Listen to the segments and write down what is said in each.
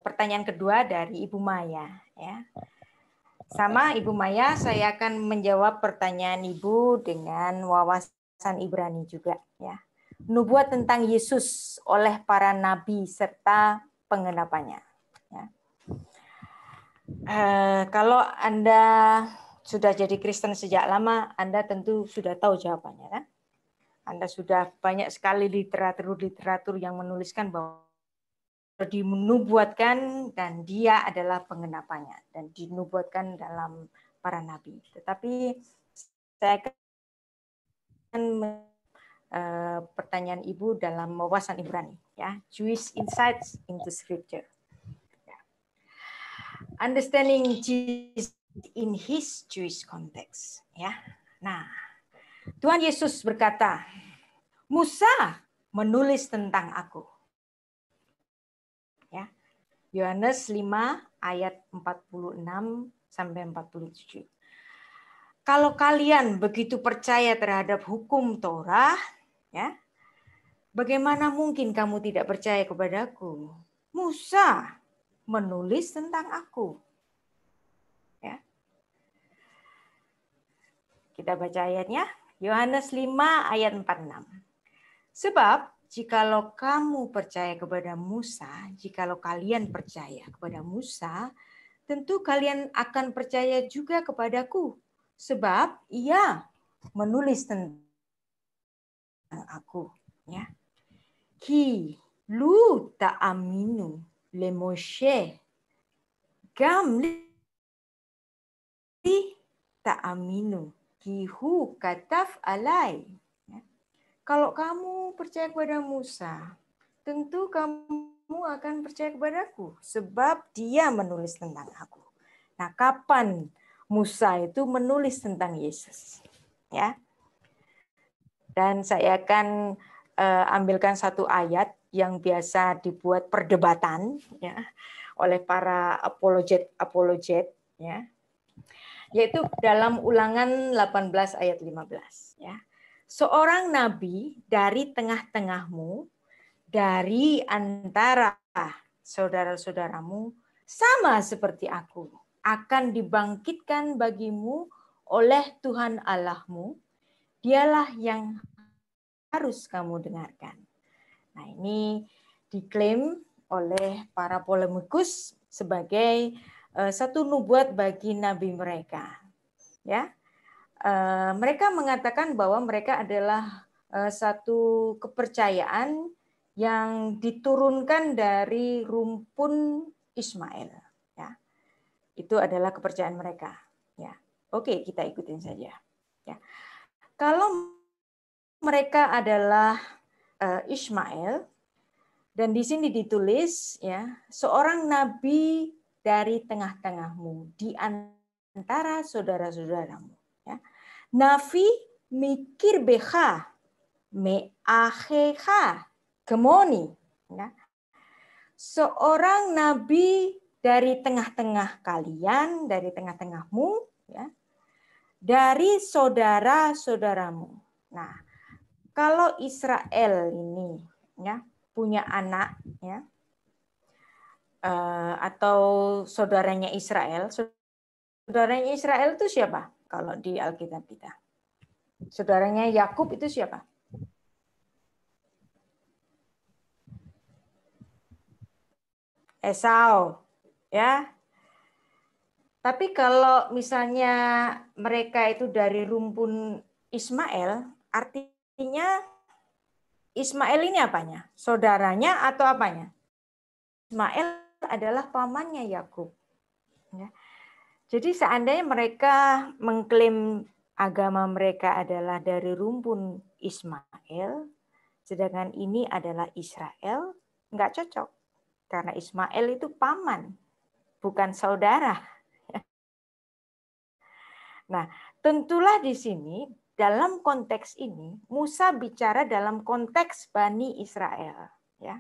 pertanyaan kedua dari Ibu Maya. Ya. Sama Ibu Maya, saya akan menjawab pertanyaan Ibu dengan wawasan Ibrani juga. Ya. Nubuat tentang Yesus oleh para nabi serta pengenapannya. Ya. Kalau Anda sudah jadi Kristen sejak lama, Anda tentu sudah tahu jawabannya, kan? Anda sudah banyak sekali literatur yang menuliskan bahwa dinubuatkan dan dia adalah pengenapannya dan dinubuatkan dalam para nabi. Tetapi saya akan pertanyaan Ibu dalam wawasan Ibrani, ya, Jewish insights into Scripture. Ya. Understanding Jesus in his Jewish context, ya. Nah, Tuhan Yesus berkata, Musa menulis tentang aku. Ya. Yohanes 5 ayat 46 sampai 47. Kalau kalian begitu percaya terhadap hukum Torah, ya, bagaimana mungkin kamu tidak percaya kepadaku? Musa menulis tentang aku. Ya. Kita baca ayatnya. Yohanes 5 ayat 46. Sebab jikalau kamu percaya kepada Musa, jikalau kalian percaya kepada Musa, tentu kalian akan percaya juga kepadaku. Sebab ia menulis tentang aku. Ya. Ki lu ta'aminu le Moshe gam li ta'aminu kihu kataf alai. Kalau kamu percaya kepada Musa, tentu kamu akan percaya kepadaku, sebab dia menulis tentang aku. Nah, kapan Musa itu menulis tentang Yesus? Ya. Dan saya akan ambilkan satu ayat yang biasa dibuat perdebatan, ya, oleh para apologet, ya, yaitu dalam Ulangan 18 ayat 15. Ya. Seorang nabi dari tengah-tengahmu, dari antara saudara-saudaramu, sama seperti aku, akan dibangkitkan bagimu oleh Tuhan Allahmu. Dialah yang harus kamu dengarkan. Nah, ini diklaim oleh para polemikus sebagai satu nubuat bagi nabi mereka. Ya. Mereka mengatakan bahwa mereka adalah satu kepercayaan yang diturunkan dari rumpun Ismail. Ya. Itu adalah kepercayaan mereka. Ya. Oke, kita ikutin saja. Ya. Kalau mereka adalah Ismail, dan di sini ditulis, ya, seorang nabi dari tengah-tengahmu, di antara saudara-saudaramu. Ya. Nafi mikir beha meaheha kemoni. Ya. Seorang nabi dari tengah-tengah kalian, dari tengah-tengahmu, ya, dari saudara-saudaramu. Nah, kalau Israel ini, ya, punya anak, ya, atau saudaranya Israel itu siapa? Kalau di Alkitab kita, saudaranya Yakub itu siapa? Esau, ya. Tapi kalau misalnya mereka itu dari rumpun Ismail, artinya Ismail ini apanya? Saudaranya atau apanya? Ismail adalah pamannya Yakub. Ya. Jadi seandainya mereka mengklaim agama mereka adalah dari rumpun Ismail, sedangkan ini adalah Israel, nggak cocok. Karena Ismail itu paman, bukan saudara. Nah, tentulah di sini, dalam konteks ini, Musa bicara dalam konteks Bani Israel. Ya.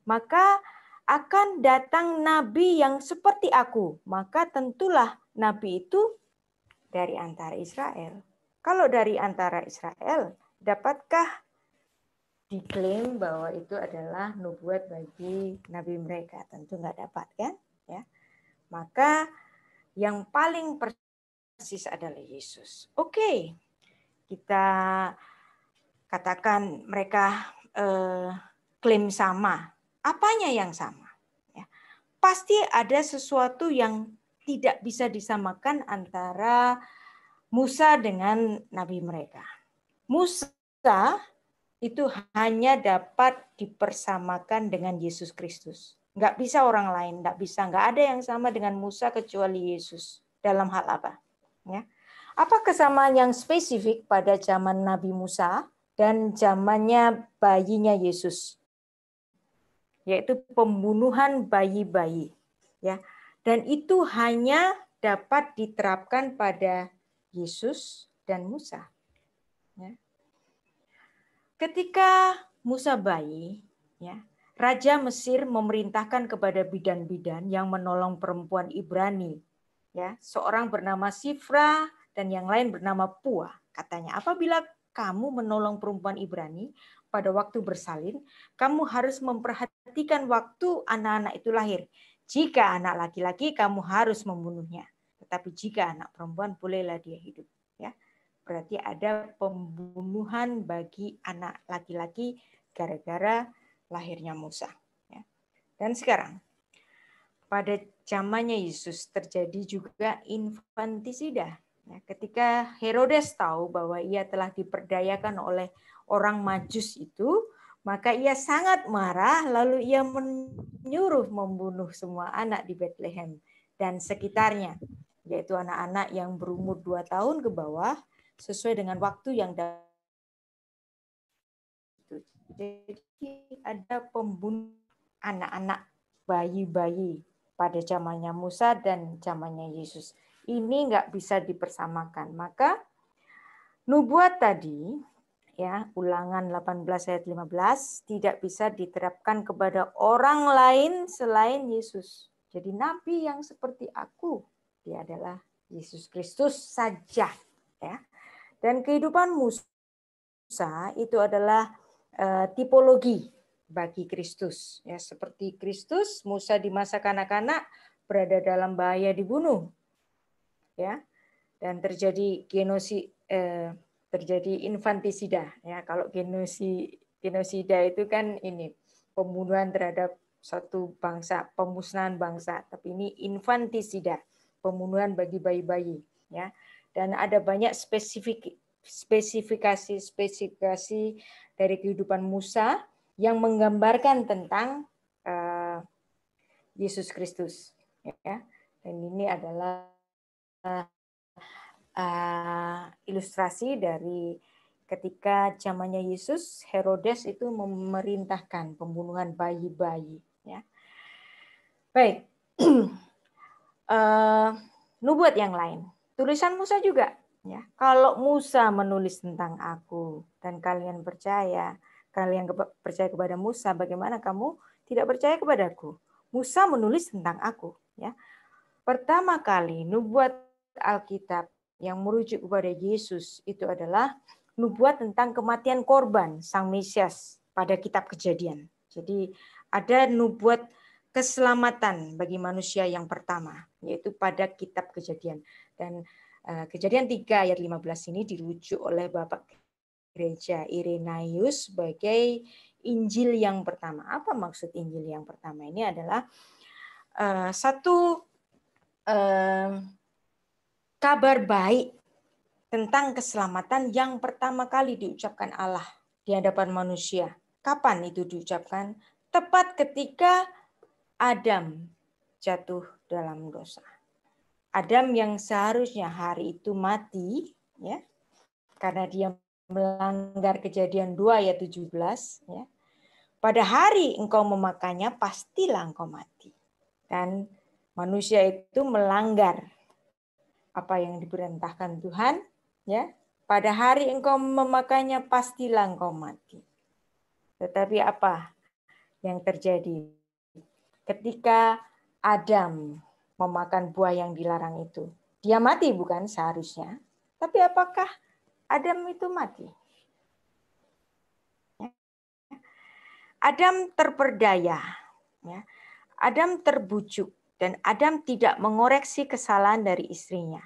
Maka akan datang nabi yang seperti aku. Maka tentulah nabi itu dari antara Israel. Kalau dari antara Israel, dapatkah diklaim bahwa itu adalah nubuat bagi nabi mereka. Tentu nggak dapat kan? Ya. Maka yang paling persis adalah Yesus. Oke, kita katakan mereka klaim sama. Apanya yang sama? Ya. Pasti ada sesuatu yang tidak bisa disamakan antara Musa dengan nabi mereka. Musa itu hanya dapat dipersamakan dengan Yesus Kristus. Nggak bisa orang lain, nggak bisa. Nggak ada yang sama dengan Musa kecuali Yesus. Dalam hal apa? Ya. Apa kesamaan yang spesifik pada zaman Nabi Musa dan zamannya bayinya Yesus? Yaitu pembunuhan bayi-bayi. Ya. Dan itu hanya dapat diterapkan pada Yesus dan Musa. Ya. Ketika Musa bayi, ya, Raja Mesir memerintahkan kepada bidan-bidan yang menolong perempuan Ibrani, ya, seorang bernama Sifra dan yang lain bernama Pua. Katanya, apabila kamu menolong perempuan Ibrani pada waktu bersalin, kamu harus memperhatikan waktu anak-anak itu lahir. Jika anak laki-laki, kamu harus membunuhnya. Tetapi jika anak perempuan, bolehlah dia hidup. Ya. Berarti ada pembunuhan bagi anak laki-laki gara-gara lahirnya Musa. Ya. Dan sekarang, pada zamannya Yesus terjadi juga infantisida. Ya, ketika Herodes tahu bahwa ia telah diperdayakan oleh orang Majus itu, maka ia sangat marah, lalu ia menyuruh membunuh semua anak di Bethlehem dan sekitarnya, yaitu anak-anak yang berumur 2 tahun ke bawah, sesuai dengan waktu yang jadi ada pembunuh anak-anak bayi-bayi pada zamannya Musa dan zamannya Yesus. Ini nggak bisa dipersamakan. Maka nubuat tadi, ya, Ulangan 18 ayat 15 tidak bisa diterapkan kepada orang lain selain Yesus. Jadi nabi yang seperti aku, dia adalah Yesus Kristus saja, ya. Dan kehidupan Musa itu adalah tipologi bagi Kristus, ya, seperti Kristus, Musa di masa kanak-kanak berada dalam bahaya dibunuh, ya, dan terjadi terjadi infantisida, ya. Kalau genosida itu kan ini pembunuhan terhadap satu bangsa, pemusnahan bangsa, tapi ini infantisida, pembunuhan bagi bayi-bayi, ya. Dan ada banyak spesifikasi dari kehidupan Musa yang menggambarkan tentang Yesus Kristus, ya. Dan ini adalah ilustrasi dari ketika zamannya Yesus, Herodes itu memerintahkan pembunuhan bayi-bayi, ya. Baik. Nubuat yang lain, tulisan Musa juga, ya. Kalau Musa menulis tentang aku dan kalian percaya kepada Musa, bagaimana kamu tidak percaya kepadaku? Musa menulis tentang aku, ya. Pertama kali nubuat Alkitab yang merujuk kepada Yesus itu adalah nubuat tentang kematian korban Sang Mesias pada kitab Kejadian. Jadi ada nubuat keselamatan bagi manusia yang pertama, yaitu pada kitab Kejadian. Dan Kejadian 3 ayat 15 ini dirujuk oleh Bapak Gereja Irenaeus sebagai Injil yang pertama. Apa maksud Injil yang pertama? Ini adalah satu kabar baik tentang keselamatan yang pertama kali diucapkan Allah di hadapan manusia. Kapan itu diucapkan? Tepat ketika Adam jatuh dalam dosa. Adam yang seharusnya hari itu mati, ya, karena dia melanggar Kejadian 2 ayat 17, ya. Pada hari engkau memakannya, pastilah engkau mati. Dan manusia itu melanggar apa yang diperintahkan Tuhan, ya. Pada hari engkau memakannya, pastilah engkau mati. Tetapi apa yang terjadi ketika Adam memakan buah yang dilarang itu? Dia mati bukan seharusnya, tapi apakah Adam itu mati? Adam terperdaya, ya. Adam terbujuk, dan Adam tidak mengoreksi kesalahan dari istrinya.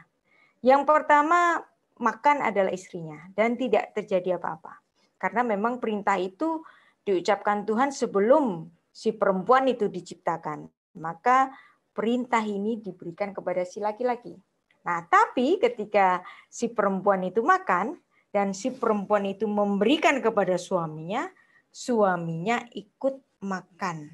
Yang pertama, makan adalah istrinya, dan tidak terjadi apa-apa. Karena memang perintah itu diucapkan Tuhan sebelum si perempuan itu diciptakan. Maka perintah ini diberikan kepada si laki-laki. Nah, tapi ketika si perempuan itu makan, dan si perempuan itu memberikan kepada suaminya, suaminya ikut makan.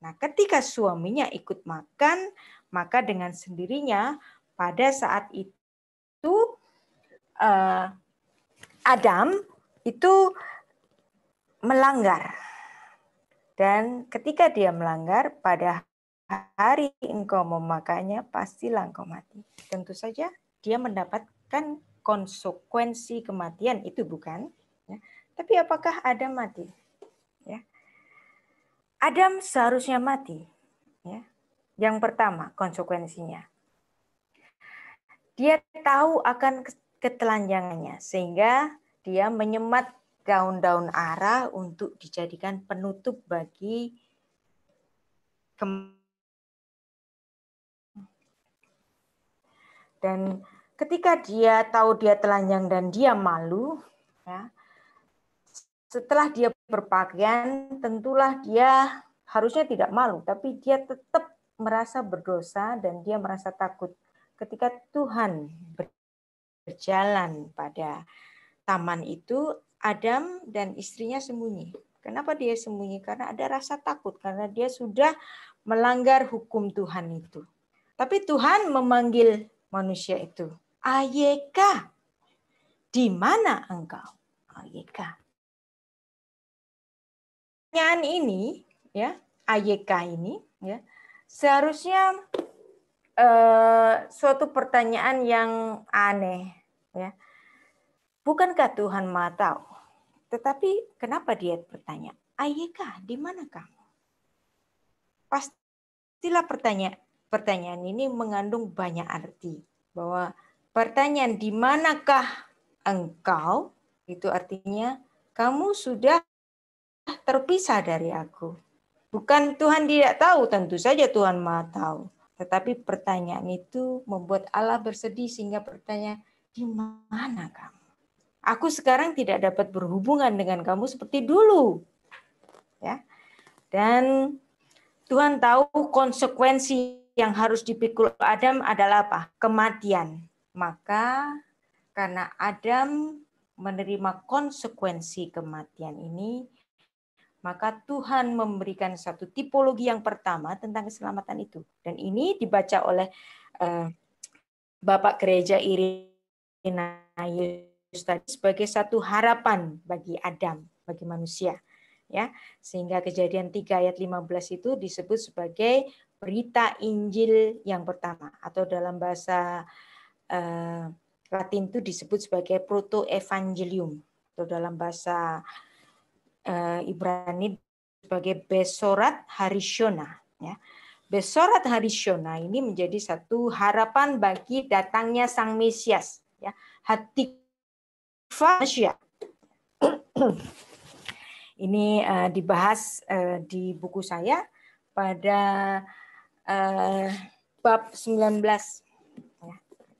Nah, ketika suaminya ikut makan, maka dengan sendirinya pada saat itu Adam itu melanggar. Dan ketika dia melanggar, pada hari engkau memakannya, pastilah engkau mati. Tentu saja dia mendapatkan konsekuensi kematian, itu bukan. Ya. Tapi apakah Adam mati? Ya. Adam seharusnya mati. Ya. Yang pertama konsekuensinya. Dia tahu akan ketelanjangannya, sehingga dia menyemat daun-daun ara untuk dijadikan penutup bagi dan ketika dia tahu dia telanjang dan dia malu, ya, setelah dia berpakaian, tentulah dia harusnya tidak malu, tapi dia tetap merasa berdosa dan dia merasa takut. Ketika Tuhan berjalan pada taman itu, Adam dan istrinya sembunyi. Kenapa dia sembunyi? Karena ada rasa takut, karena dia sudah melanggar hukum Tuhan itu. Tapi Tuhan memanggil manusia itu, Ayeka, di mana engkau? Ayeka. Pertanyaan ini, ya, Ayeka ini, ya, seharusnya suatu pertanyaan yang aneh, ya. Bukankah Tuhan Maha tahu? Tetapi kenapa dia bertanya, Ayeka, di mana kamu? Pastilah pertanyaan ini mengandung banyak arti. Bahwa pertanyaan di manakah engkau, itu artinya kamu sudah terpisah dari aku. Bukan Tuhan tidak tahu, tentu saja Tuhan Maha tahu. Tetapi pertanyaan itu membuat Allah bersedih sehingga bertanya, di mana kamu? Aku sekarang tidak dapat berhubungan dengan kamu seperti dulu. Ya. Dan Tuhan tahu konsekuensi yang harus dipikul Adam adalah apa? Kematian. Maka karena Adam menerima konsekuensi kematian ini, maka Tuhan memberikan satu tipologi yang pertama tentang keselamatan itu. Dan ini dibaca oleh Bapak Gereja Irenaeus tadi sebagai satu harapan bagi Adam, bagi manusia. Ya, sehingga Kejadian 3 ayat 15 itu disebut sebagai berita Injil yang pertama, atau dalam bahasa Latin itu disebut sebagai proto-evangelium, atau dalam bahasa Ibrani sebagai Besorat Harishona. Ya. Besorat Harishona ini menjadi satu harapan bagi datangnya Sang Mesias. Ya. Hatikva Mesia. Ini dibahas di buku saya pada bab 19. Ya,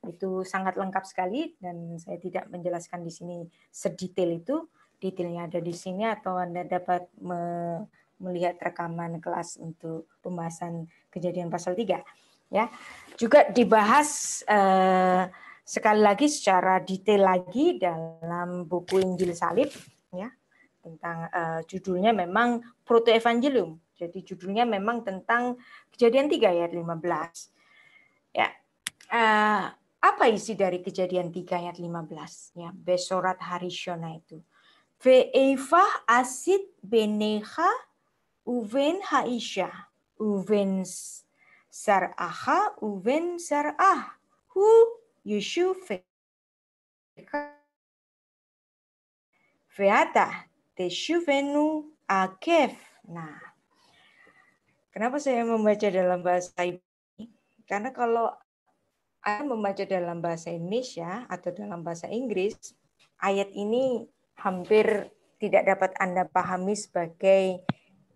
itu sangat lengkap sekali dan saya tidak menjelaskan di sini sedetail itu. Detailnya ada di sini atau Anda dapat melihat rekaman kelas untuk pembahasan Kejadian pasal 3. Ya, juga dibahas sekali lagi secara detail lagi dalam buku Injil Salib, ya. Tentang judulnya memang Proto-Evangelium. Jadi judulnya memang tentang Kejadian 3 ayat 15. Ya. Apa isi dari Kejadian 3 ayat 15? Ya, Besorat Harishona itu. Ve'eva asit benecha uven haisha uven sar'aha uven sar'ah hu yushu ve'ata teshuvenu akef. Nah, kenapa saya membaca dalam bahasa ini? Karena kalau Anda membaca dalam bahasa Indonesia atau dalam bahasa Inggris, ayat ini hampir tidak dapat Anda pahami sebagai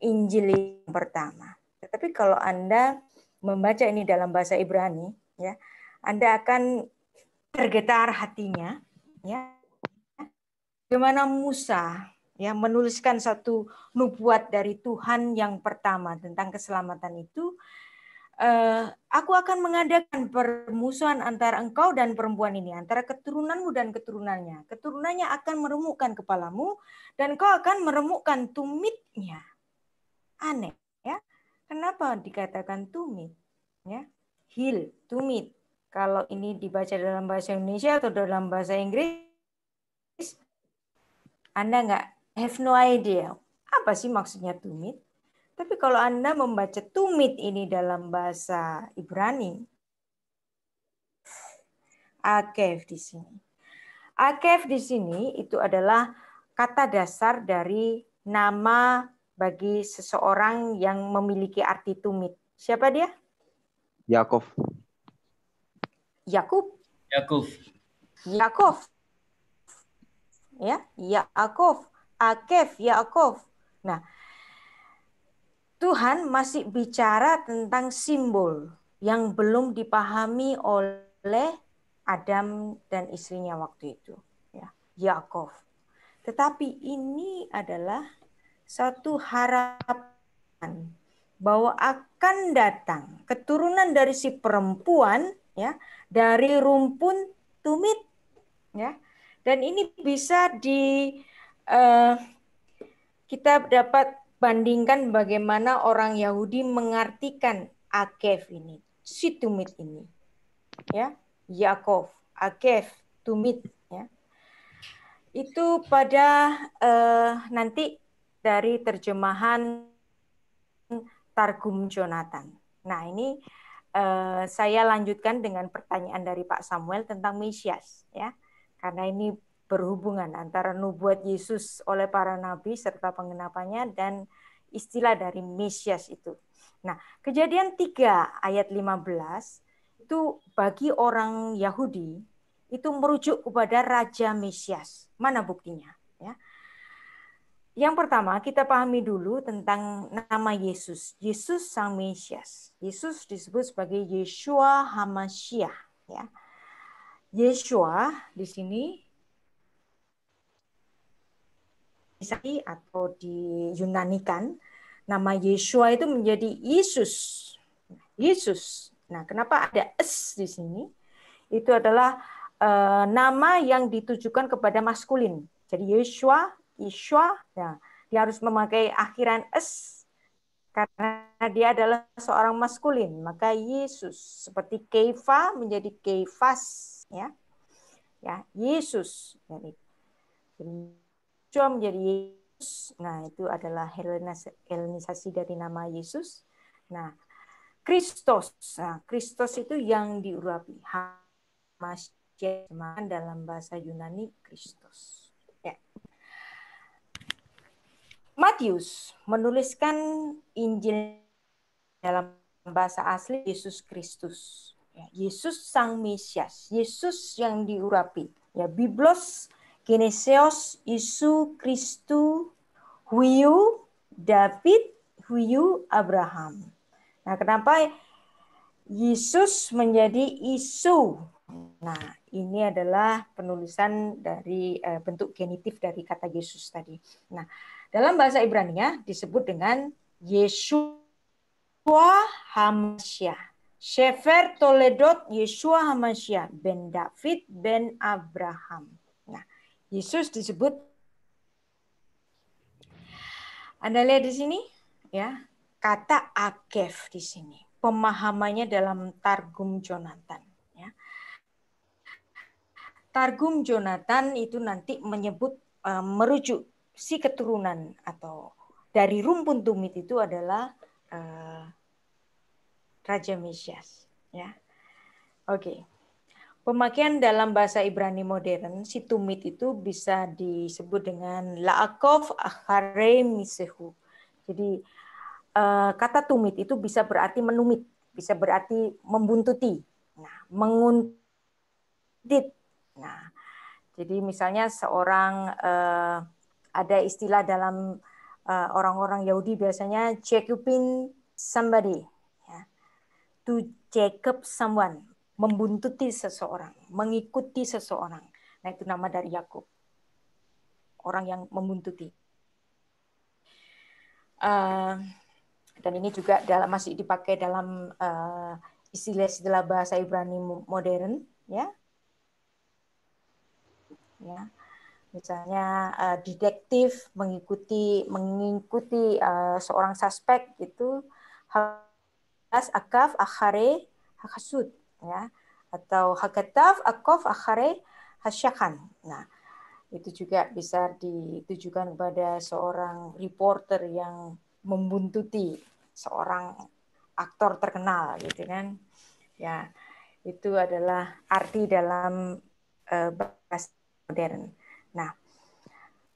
Injil yang pertama. Tetapi kalau Anda membaca ini dalam bahasa Ibrani, ya, Anda akan tergetar hatinya, ya, bagaimana Musa ya menuliskan satu nubuat dari Tuhan yang pertama tentang keselamatan itu. Aku akan mengadakan permusuhan antara engkau dan perempuan ini, antara keturunanmu dan keturunannya. Keturunannya akan meremukkan kepalamu dan kau akan meremukkan tumitnya. Aneh, ya. Kenapa dikatakan tumit? Ya, heel, tumit. Kalau ini dibaca dalam bahasa Indonesia atau dalam bahasa Inggris, Anda nggak have no idea apa sih maksudnya tumit. Tapi kalau Anda membaca tumit ini dalam bahasa Ibrani, akev di sini. Akev di sini itu adalah kata dasar dari nama bagi seseorang yang memiliki arti tumit. Siapa dia? Yakov. Yakub. Yakov. Yakov. Ya, Yakov. Akev, Yakov. Nah, Tuhan masih bicara tentang simbol yang belum dipahami oleh Adam dan istrinya waktu itu, ya, Yakov. Tetapi ini adalah satu harapan bahwa akan datang keturunan dari si perempuan, ya, dari rumpun tumit, ya. Dan ini bisa kita dapat bandingkan bagaimana orang Yahudi mengartikan Akev ini, si tumit ini, ya, Yakov, Akev, tumit, ya. Itu pada nanti dari terjemahan Targum Jonathan. Nah, ini saya lanjutkan dengan pertanyaan dari Pak Samuel tentang Mesias, ya, karena ini berhubungan antara nubuat Yesus oleh para nabi serta penggenapannya dan istilah dari Mesias itu. Nah, Kejadian 3 ayat 15 itu bagi orang Yahudi itu merujuk kepada Raja Mesias. Mana buktinya? Ya. Yang pertama, kita pahami dulu tentang nama Yesus. Yesus Sang Mesias. Yesus disebut sebagai Yeshua HaMashiach. Ya. Yeshua di sini atau diyunanikan, nama Yeshua itu menjadi Yesus. Yesus. Nah, kenapa ada es di sini? Itu adalah nama yang ditujukan kepada maskulin. Jadi Yeshua, ya, dia harus memakai akhiran es karena dia adalah seorang maskulin. Maka Yesus seperti Kefa menjadi Kefas, ya, ya, Yesus. Jadi Yeshua menjadi Yesus. Nah, itu adalah helenisasi dari nama Yesus. Nah, Kristus. Nah, Kristus itu yang diurapi. Mashiach dalam bahasa Yunani Kristus. Ya. Matius menuliskan Injil dalam bahasa asli Yesus Kristus. Ya, Yesus Sang Mesias, Yesus yang diurapi. Ya, Biblos, Geneseos, Isu, Kristu, Huiu, David, Huiu, Abraham. Nah, kenapa Yesus menjadi Isu? Nah, ini adalah penulisan dari bentuk genitif dari kata Yesus tadi. Nah, dalam bahasa Ibrani disebut dengan Yeshua HaMashiach. Shefer Toledot Yeshua HaMashiach ben David ben Abraham. Nah, Yesus disebut, Anda lihat di sini, ya, kata Akev di sini. Pemahamannya dalam Targum Jonathan. Ya. Targum Jonathan itu nanti menyebut merujuk si keturunan atau dari rumpun tumit itu adalah Raja Mesias. Ya, oke. Pemakaian dalam bahasa Ibrani modern si tumit itu bisa disebut dengan Laakov Achare Misehu. Jadi kata tumit itu bisa berarti menumit, bisa berarti membuntuti, nah, menguntit. Nah, jadi misalnya seorang ada istilah dalam orang-orang Yahudi biasanya Jacobin somebody, ya. To Jacob someone, membuntuti seseorang, mengikuti seseorang. Nah, itu nama dari Yakub, orang yang membuntuti. Dan ini juga masih dipakai dalam istilah-istilah bahasa Ibrani modern, ya. Ya. Misalnya detektif mengikuti seorang suspek itu has akaf akhare hakasud, ya, atau hakataf akaf akhare hasyakan. Nah, itu juga bisa ditujukan kepada seorang reporter yang membuntuti seorang aktor terkenal, gitu kan. Ya, itu adalah arti dalam bahasa modern. Nah,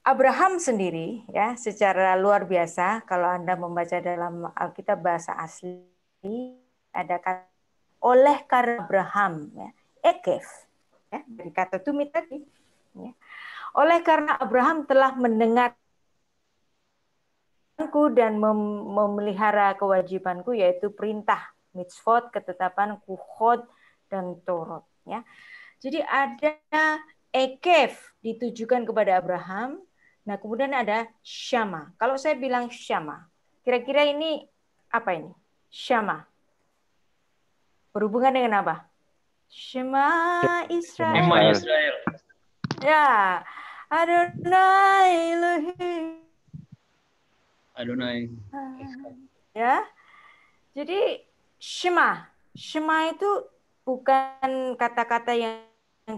Abraham sendiri, ya, secara luar biasa kalau Anda membaca dalam Alkitab bahasa asli, ada kata oleh karena Abraham, ya, ekef, ya, dari kata tumit tadi, ya. Oleh karena Abraham telah mendengarku dan memelihara kewajibanku, yaitu perintah, mitzvot, ketetapan, kuhod, dan torot, ya. Jadi ada ekef ditujukan kepada Abraham. Nah, kemudian ada syama. Kalau saya bilang syama, kira-kira ini apa ini? Syama. Berhubungan dengan apa? Shema Israel. Ya. Adonai Elohim. Adonai. Ya. Jadi Shema. Shema itu bukan kata-kata yang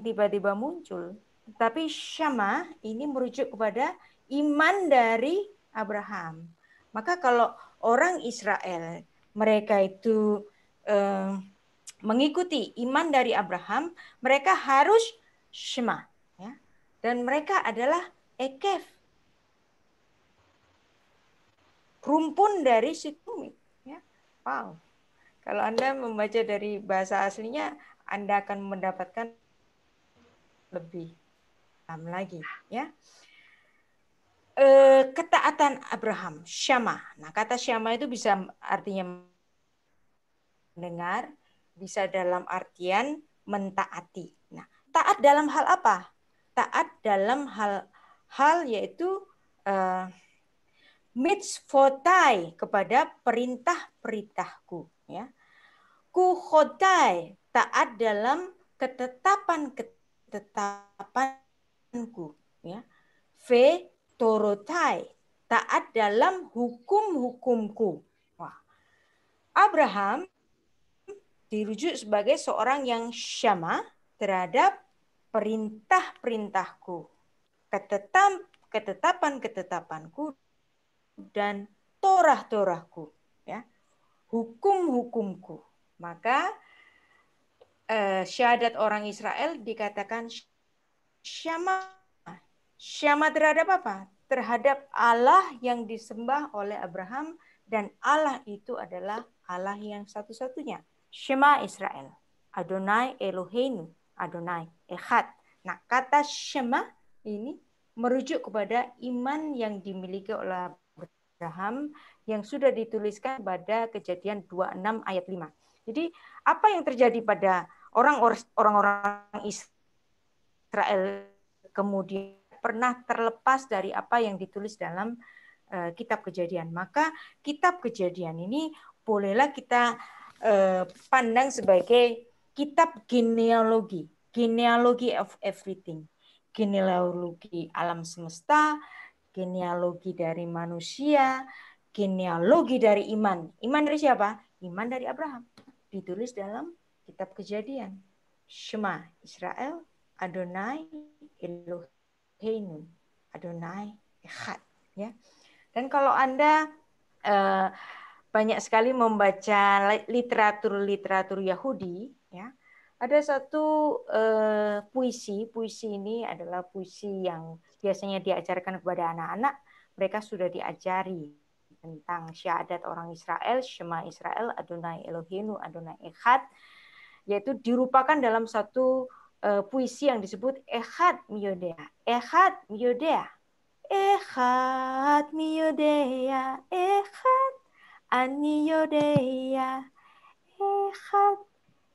tiba-tiba muncul. Tapi Syama ini merujuk kepada iman dari Abraham. Maka kalau orang Israel, mereka itu mengikuti iman dari Abraham, mereka harus Shema. Ya. Dan mereka adalah ekef. Rumpun dari situmit. Ya. Wow. Kalau Anda membaca dari bahasa aslinya, Anda akan mendapatkan lebih dalam lagi, ya. Ketaatan Abraham, syama. Nah, kata syama itu bisa artinya mendengar, bisa dalam artian mentaati. Nah, taat dalam hal apa? Taat dalam hal yaitu mitzvotai, kepada perintah-perintahku, ya. Kuhodai, taat dalam ketetapan-ketetapanku, ya. V torotai, taat dalam hukum-hukumku. Wah, Abraham dirujuk sebagai seorang yang syama terhadap perintah-perintahku, ketetapan-ketetapanku, dan torah-torahku, ya, hukum-hukumku. Maka syahadat orang Israel dikatakan syama. Syama terhadap apa? Terhadap Allah yang disembah oleh Abraham, dan Allah itu adalah Allah yang satu-satunya. Shema Israel. Adonai Eloheinu. Adonai Echad. Nah, kata Shema ini merujuk kepada iman yang dimiliki oleh Abraham yang sudah dituliskan pada Kejadian 26 ayat 5. Jadi, apa yang terjadi pada orang-orang Israel kemudian pernah terlepas dari apa yang ditulis dalam kitab Kejadian. Maka kitab Kejadian ini bolehlah kita pandang sebagai kitab genealogi of everything. Genealogi alam semesta, genealogi dari manusia, genealogi dari iman. Iman dari siapa? Iman dari Abraham. Ditulis dalam kitab Kejadian. Shema Israel, Adonai Eloheinu, Adonai Echad, ya. Dan kalau Anda banyak sekali membaca literatur Yahudi, ya, ada satu puisi ini adalah puisi yang biasanya diajarkan kepada anak-anak. Mereka sudah diajari tentang syahadat orang Israel, Shema Israel, Adonai Eloheinu, Adonai Echad, yaitu dirupakan dalam satu puisi yang disebut Echad Miyodea. Echad Miyodea. Echad mi yodea, Echad ani yodea, Echad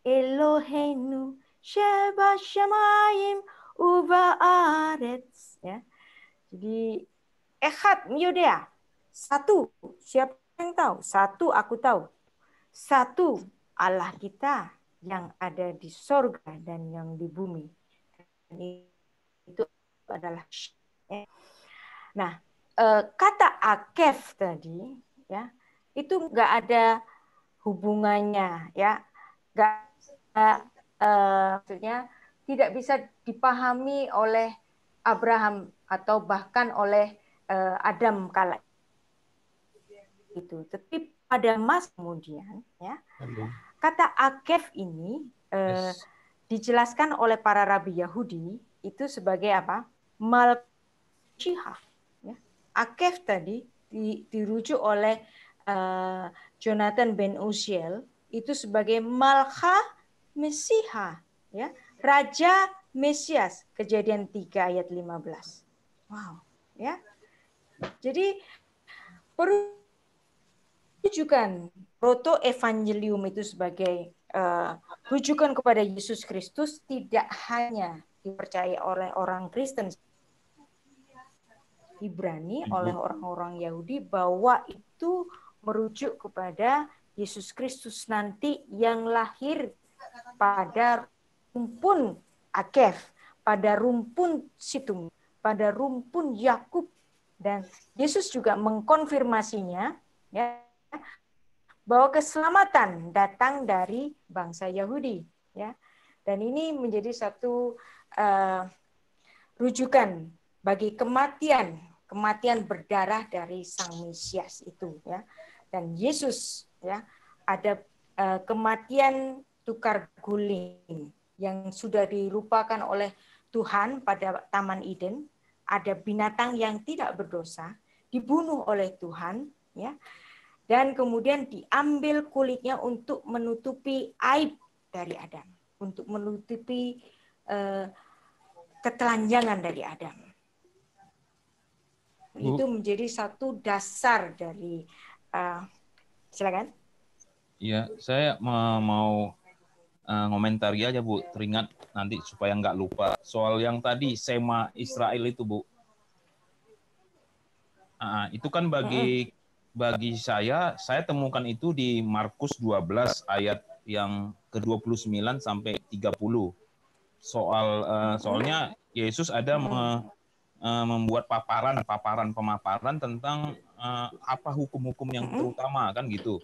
Eloheinu shebashamayim uba'aretz. Ya. Jadi Echad mi yodea, satu. Siapa yang tahu? Satu aku tahu. Satu Allah kita yang ada di sorga dan yang di bumi. Itu adalah nah, kata akef tadi ya itu nggak ada hubungannya ya, nggak maksudnya tidak bisa dipahami oleh Abraham atau bahkan oleh Adam kala itu. Tetapi pada masa kemudian ya kata akef ini dijelaskan oleh para rabi Yahudi itu sebagai apa? Malkishah. Ya. Akef tadi dirujuk oleh Jonathan Ben Uziel itu sebagai Malcha Mesiha, ya, Raja Mesias, Kejadian 3 ayat 15. Wow, ya. Jadi rujukan proto evangelium itu sebagai rujukan kepada Yesus Kristus tidak hanya dipercaya oleh orang Kristen Ibrani, oleh orang-orang Yahudi, bahwa itu merujuk kepada Yesus Kristus nanti yang lahir pada rumpun Akef, pada rumpun Situm, pada rumpun Yakub, dan Yesus juga mengkonfirmasinya ya bahwa keselamatan datang dari bangsa Yahudi, ya. Dan ini menjadi satu rujukan bagi kematian berdarah dari Sang Mesias itu, ya. Dan Yesus ya ada kematian tukar guling yang sudah dirupakan oleh Tuhan pada Taman Eden. Ada binatang yang tidak berdosa dibunuh oleh Tuhan, ya. Dan kemudian diambil kulitnya untuk menutupi aib dari Adam, untuk menutupi ketelanjangan dari Adam. Bu. Itu menjadi satu dasar dari silakan. Ya, saya mau ngomentari aja Bu, teringat nanti supaya nggak lupa soal yang tadi Sema Israel itu Bu. Itu kan bagi saya temukan itu di Markus 12 ayat yang ke-29 sampai 30. Soalnya Yesus ada membuat pemaparan tentang apa hukum-hukum yang terutama kan gitu.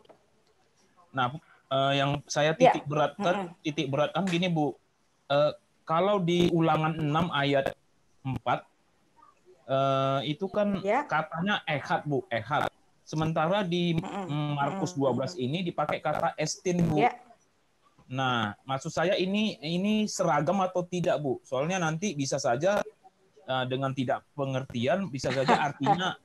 Nah, yang saya titik beratkan gini Bu. Kalau di Ulangan 6 ayat 4 itu kan katanya ehad Bu, ehad. Sementara di Markus 12 ini dipakai kata estin Bu. Nah, maksud saya ini seragam atau tidak Bu? Soalnya nanti bisa saja dengan tidak pengertian bisa saja artinya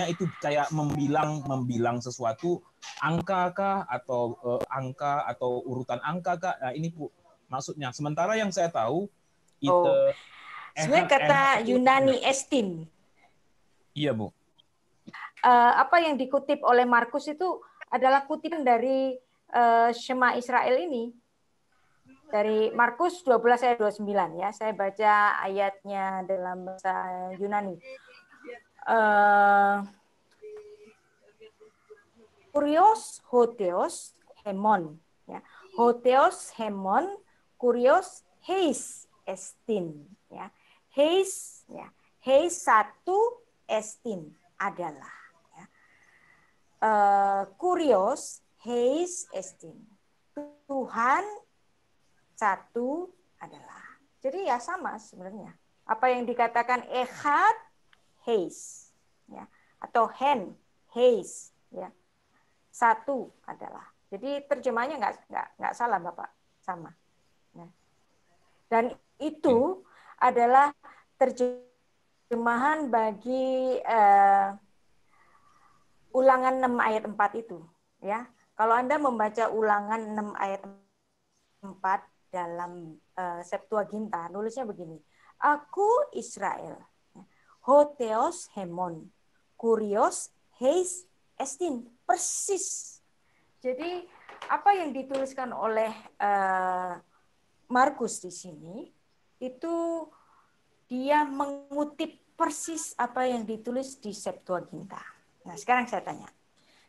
itu kayak membilang sesuatu angka kah atau angka atau urutan angka kah. Nah, ini Bu maksudnya. Sementara yang saya tahu itu sebenarnya kata Yunani estin. Iya, Bu. Apa yang dikutip oleh Markus itu adalah kutipan dari Shema Israel ini. Dari Markus 12 ayat 29 ya. Saya baca ayatnya dalam bahasa Yunani. Kurios hoteos hemon ya. Hoteos hemon kurios heis estin ya. Heis ya. Heis satu estin adalah ya. Kurios heis estin. Tuhan satu adalah. Jadi ya sama sebenarnya. Apa yang dikatakan ehad heis ya atau hen heis ya. Satu adalah. Jadi terjemahnya nggak salah Bapak, sama. Nah. Dan itu adalah terjemahan bagi Ulangan 6 ayat 4 itu ya. Kalau Anda membaca Ulangan 6 ayat 4 dalam Septuaginta, nulisnya begini. Aku Israel, Hotheos hemon, kurios heis estin. Persis. Jadi apa yang dituliskan oleh Markus di sini itu dia mengutip persis apa yang ditulis di Septuaginta. Nah, sekarang saya tanya.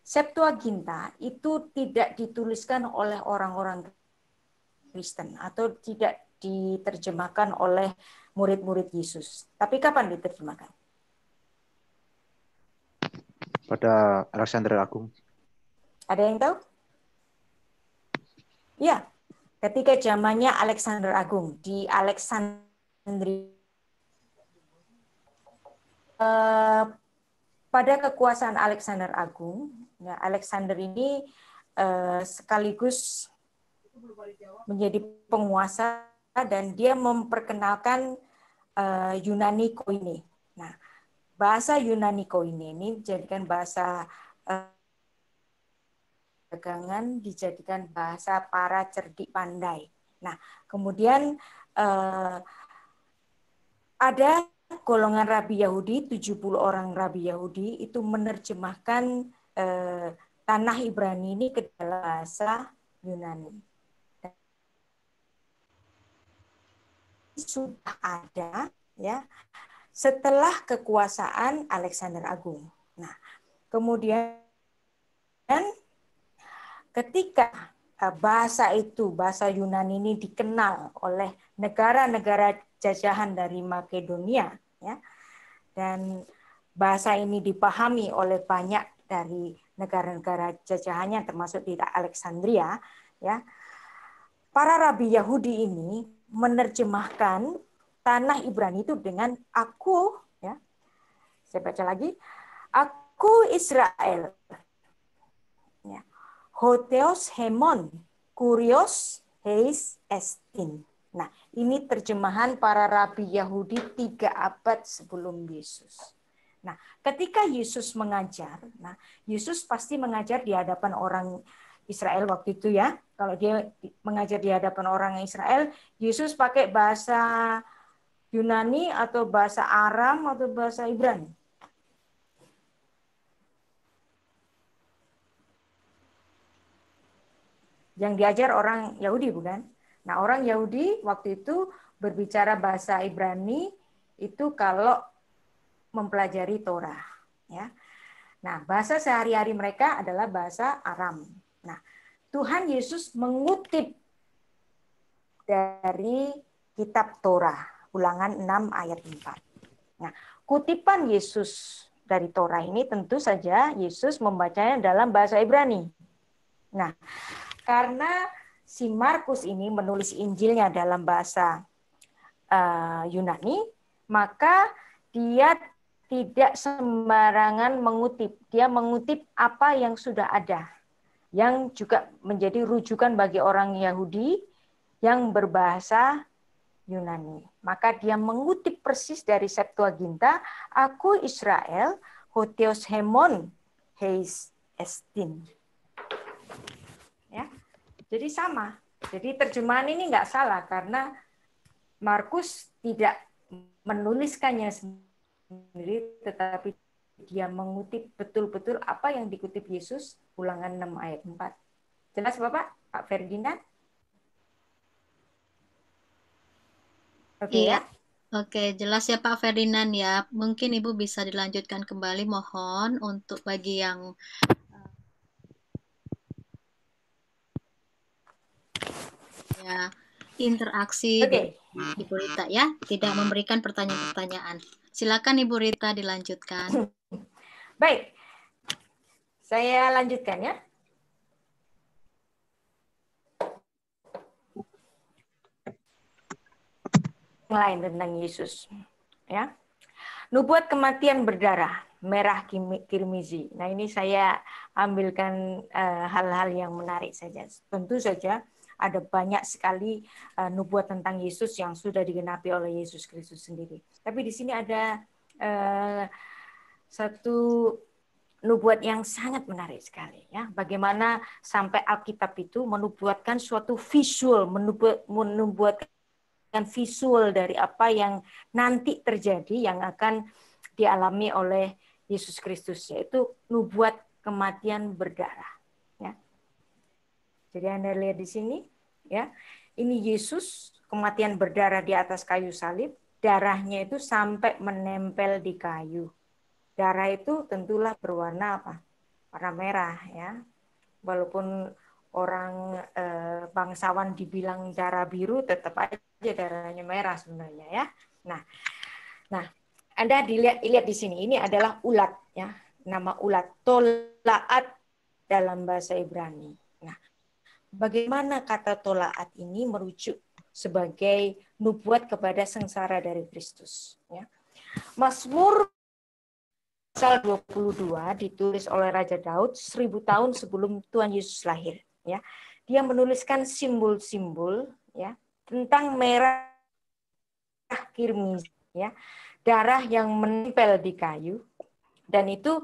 Septuaginta itu tidak dituliskan oleh orang-orang Kristen atau tidak diterjemahkan oleh murid-murid Yesus. Tapi kapan diterjemahkan? Pada Alexander Agung. Ada yang tahu? Ya, ketika zamannya Alexander Agung di Alexandria. Pada kekuasaan Alexander Agung, ya, Alexander ini sekaligus menjadi penguasa dan dia memperkenalkan Yunani Koine. Nah, bahasa Yunani Koine ini dijadikan bahasa dagangan, dijadikan bahasa para cerdik pandai. Nah, kemudian ada golongan Rabi Yahudi, 70 orang Rabi Yahudi itu menerjemahkan tanah Ibrani ini ke dalam bahasa Yunani. Sudah ada ya setelah kekuasaan Alexander Agung. Nah, kemudian ketika bahasa Yunani ini dikenal oleh negara-negara jajahan dari Makedonia, ya, dan bahasa ini dipahami oleh banyak dari negara-negara jajahannya termasuk di Alexandria, ya. Para rabi Yahudi ini menerjemahkan tanah Ibrani itu dengan aku, ya. Saya baca lagi, aku Israel. Ya. Hotheos hemon, kurios heis estin. Nah, ini terjemahan para rabi Yahudi 3 abad sebelum Yesus. Nah, ketika Yesus mengajar, nah Yesus pasti mengajar di hadapan orang Israel waktu itu ya. Kalau dia mengajar di hadapan orang Israel, Yesus pakai bahasa Yunani atau bahasa Aram atau bahasa Ibrani. Yang diajar orang Yahudi bukan? Nah, orang Yahudi waktu itu berbicara bahasa Ibrani itu kalau mempelajari Torah, ya. Nah, bahasa sehari-hari mereka adalah bahasa Aram. Nah, Tuhan Yesus mengutip dari kitab Torah, Ulangan 6 ayat 4. Nah, kutipan Yesus dari Torah ini tentu saja Yesus membacanya dalam bahasa Ibrani. Nah, karena si Markus ini menulis Injilnya dalam bahasa Yunani, maka dia tidak sembarangan mengutip. Dia mengutip apa yang sudah ada, yang juga menjadi rujukan bagi orang Yahudi yang berbahasa Yunani. Maka dia mengutip persis dari Septuaginta, aku Israel, hotheos hemon, heis estin. Ya, jadi sama. Jadi terjemahan ini nggak salah karena Markus tidak menuliskannya sendiri, tetapi dia mengutip betul-betul apa yang dikutip Yesus, Ulangan 6 ayat 4. Jelas Bapak? Pak Ferdinand? Oke Iya. ya? Oke, jelas ya Pak Ferdinand ya. Mungkin Ibu bisa dilanjutkan kembali, mohon untuk bagi yang ya interaksi Oke. dengan Ibu Rita ya, tidak memberikan pertanyaan-pertanyaan. Silakan Ibu Rita dilanjutkan. Baik. Saya lanjutkan ya. Lain tentang Yesus, ya. Nubuat kematian berdarah, merah kirmizi. Nah, ini saya ambilkan hal-hal yang menarik saja. Tentu saja ada banyak sekali nubuat tentang Yesus yang sudah digenapi oleh Yesus Kristus sendiri. Tapi di sini ada satu nubuat yang sangat menarik sekali, ya. Bagaimana sampai Alkitab itu menubuatkan suatu visual, menubuatkan visual dari apa yang nanti terjadi, yang akan dialami oleh Yesus Kristus, yaitu nubuat kematian berdarah. Ya. Jadi Anda lihat di sini, ya, ini Yesus kematian berdarah di atas kayu salib, darahnya itu sampai menempel di kayu. Darah itu tentulah berwarna apa? Warna merah, ya. Walaupun orang bangsawan dibilang darah biru, tetap aja darahnya merah sebenarnya, ya. Nah, Anda lihat di sini, ini adalah ulat, ya. Nama ulat tolaat dalam bahasa Ibrani. Nah, bagaimana kata tolaat ini merujuk sebagai nubuat kepada sengsara dari Kristus, ya. Mazmur pasal 22 ditulis oleh Raja Daud 1000 tahun sebelum Tuhan Yesus lahir, ya. Dia menuliskan simbol-simbol, ya, tentang merah kirmis, ya, darah yang menempel di kayu, dan itu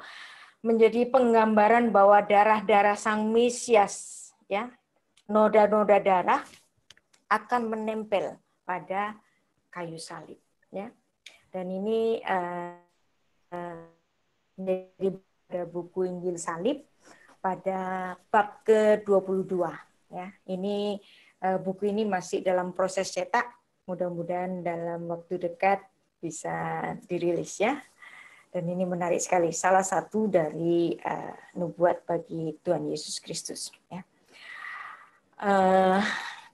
menjadi penggambaran bahwa darah-darah Sang Mesias, ya, noda-noda darah akan menempel pada kayu salib, ya. Dan ini dari buku Injil Salib pada bab ke-22, ya. Ini buku ini masih dalam proses cetak, mudah-mudahan dalam waktu dekat bisa dirilis, ya. Dan ini menarik sekali, salah satu dari nubuat bagi Tuhan Yesus Kristus, ya.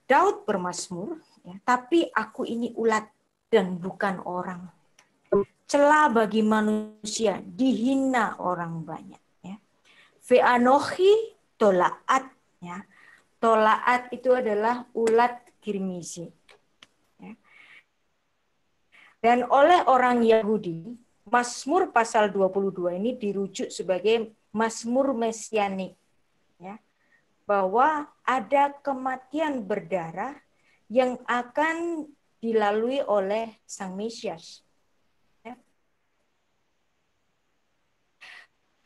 Daud bermazmur, ya, tapi aku ini ulat dan bukan orang, celah bagi manusia, dihina orang banyak, ya. Ve'anochi tolaat, ya. Tolaat itu adalah ulat kirmisi, ya. Dan oleh orang Yahudi, Mazmur pasal 22 ini dirujuk sebagai Mazmur mesianik, ya, bahwa ada kematian berdarah yang akan dilalui oleh Sang Mesias. Ya.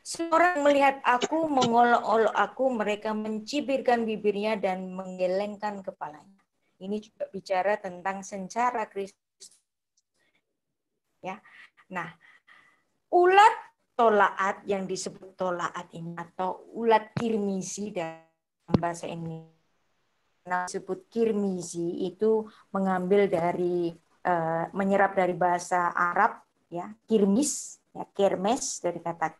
Seorang melihat aku, mengolok-olok aku, mereka mencibirkan bibirnya dan menggelengkan kepalanya. Ini juga bicara tentang sengsara Kristus, ya. Nah, ulat tolaat yang disebut tolaat ini atau ulat kirmisi dalam bahasa Indonesia disebut kirmizi itu mengambil dari menyerap dari bahasa Arab, ya, kirmis, ya, kermes dari kata,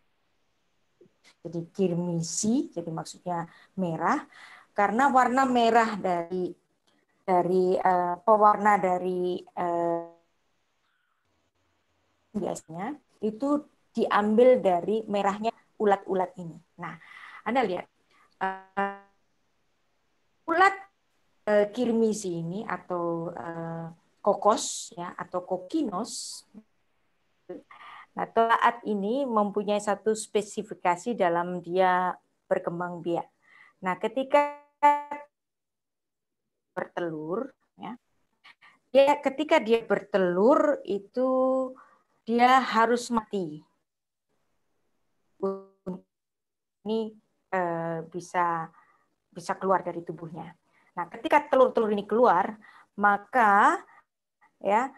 jadi kirmisi, jadi maksudnya merah, karena warna merah dari pewarna dari biasanya itu diambil dari merahnya ulat-ulat ini. Nah, Anda lihat ulat kirmisi ini atau kokos, ya, atau kokinos. Nah, tolaat ini mempunyai satu spesifikasi dalam dia berkembang biak. Nah, ketika bertelur, ya, ketika dia bertelur itu dia harus mati. Ini bisa keluar dari tubuhnya. Nah, ketika telur-telur ini keluar, maka, ya,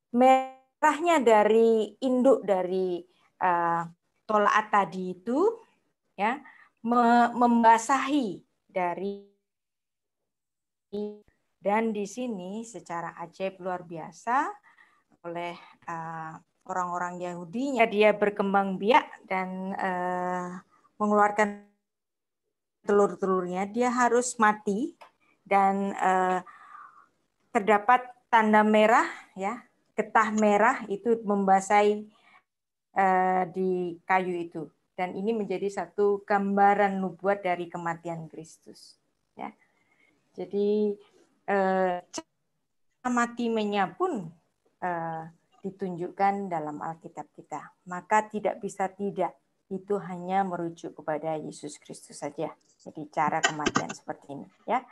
merahnya dari induk dari tolaat tadi itu, ya, membasahi dari, dan di sini secara ajaib luar biasa oleh orang-orang Yahudi, dia berkembang biak dan mengeluarkan telur-telurnya, dia harus mati dan terdapat tanda merah, ya, getah merah itu membasahi di kayu itu, dan ini menjadi satu gambaran nubuat dari kematian Kristus, ya. Jadi cara matinya pun ditunjukkan dalam Alkitab kita, maka tidak bisa tidak, itu hanya merujuk kepada Yesus Kristus saja. Jadi cara kematian seperti ini, ya.